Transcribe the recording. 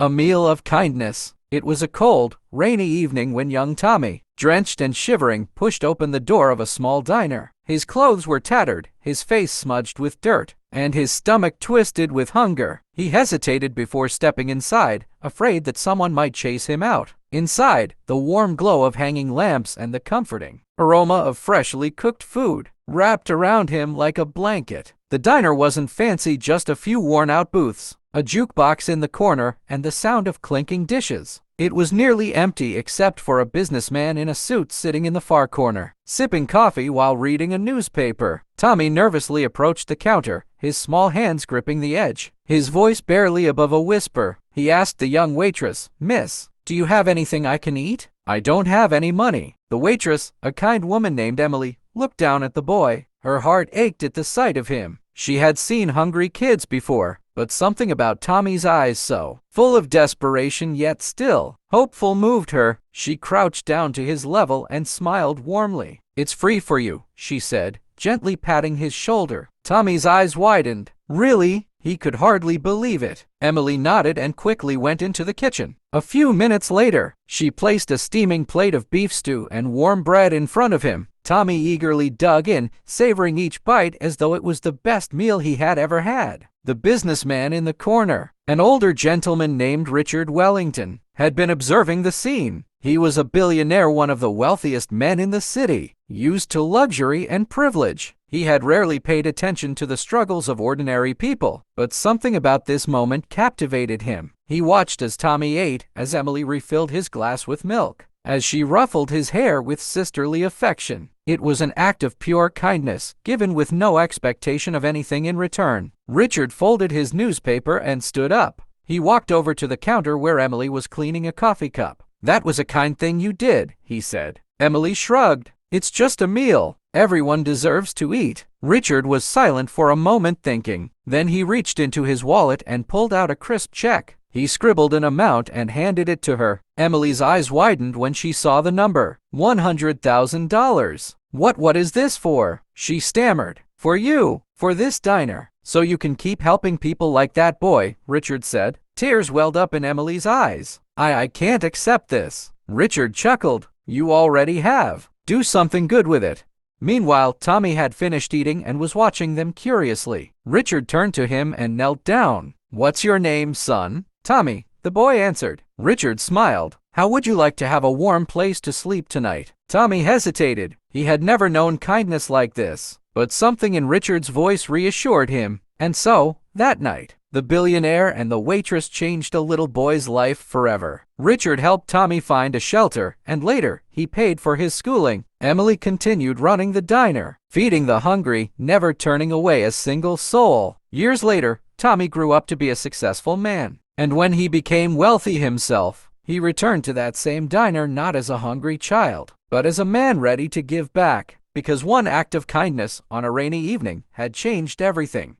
A meal of kindness. It was a cold, rainy evening when young Tommy, drenched and shivering, pushed open the door of a small diner. His clothes were tattered, his face smudged with dirt, and his stomach twisted with hunger. He hesitated before stepping inside, afraid that someone might chase him out. Inside, the warm glow of hanging lamps and the comforting aroma of freshly cooked food wrapped around him like a blanket. The diner wasn't fancy, just a few worn-out booths, a jukebox in the corner, and the sound of clinking dishes. It was nearly empty except for a businessman in a suit sitting in the far corner, sipping coffee while reading a newspaper. Tommy nervously approached the counter, his small hands gripping the edge, his voice barely above a whisper. He asked the young waitress, "Miss, do you have anything I can eat?" "I don't have any money." The waitress, a kind woman named Emily, looked down at the boy. Her heart ached at the sight of him. She had seen hungry kids before, but something about Tommy's eyes, so full of desperation yet still hopeful, moved her. She crouched down to his level and smiled warmly. "It's free for you," she said, gently patting his shoulder. Tommy's eyes widened. "Really?" He could hardly believe it. Emily nodded and quickly went into the kitchen. A few minutes later, she placed a steaming plate of beef stew and warm bread in front of him. Tommy eagerly dug in, savoring each bite as though it was the best meal he had ever had. The businessman in the corner, an older gentleman named Richard Wellington, had been observing the scene. He was a billionaire, one of the wealthiest men in the city, used to luxury and privilege. He had rarely paid attention to the struggles of ordinary people, but something about this moment captivated him. He watched as Tommy ate, as Emily refilled his glass with milk, as she ruffled his hair with sisterly affection. It was an act of pure kindness, given with no expectation of anything in return. Richard folded his newspaper and stood up. He walked over to the counter where Emily was cleaning a coffee cup. "That was a kind thing you did," he said. Emily shrugged. "It's just a meal. Everyone deserves to eat." Richard was silent for a moment, thinking. Then he reached into his wallet and pulled out a crisp check. He scribbled an amount and handed it to her. Emily's eyes widened when she saw the number. $100,000. What is this for?" she stammered. "For you. For this diner. So you can keep helping people like that boy," Richard said. Tears welled up in Emily's eyes. I can't accept this." Richard chuckled. "You already have. Do something good with it." Meanwhile, Tommy had finished eating and was watching them curiously. Richard turned to him and knelt down. "What's your name, son?" "Tommy," the boy answered. Richard smiled. "How would you like to have a warm place to sleep tonight?" Tommy hesitated. He had never known kindness like this, but something in Richard's voice reassured him. And so, that night, the billionaire and the waitress changed a little boy's life forever. Richard helped Tommy find a shelter, and later, he paid for his schooling. Emily continued running the diner, feeding the hungry, never turning away a single soul. Years later, Tommy grew up to be a successful man. And when he became wealthy himself, he returned to that same diner not as a hungry child, but as a man ready to give back, because one act of kindness on a rainy evening had changed everything.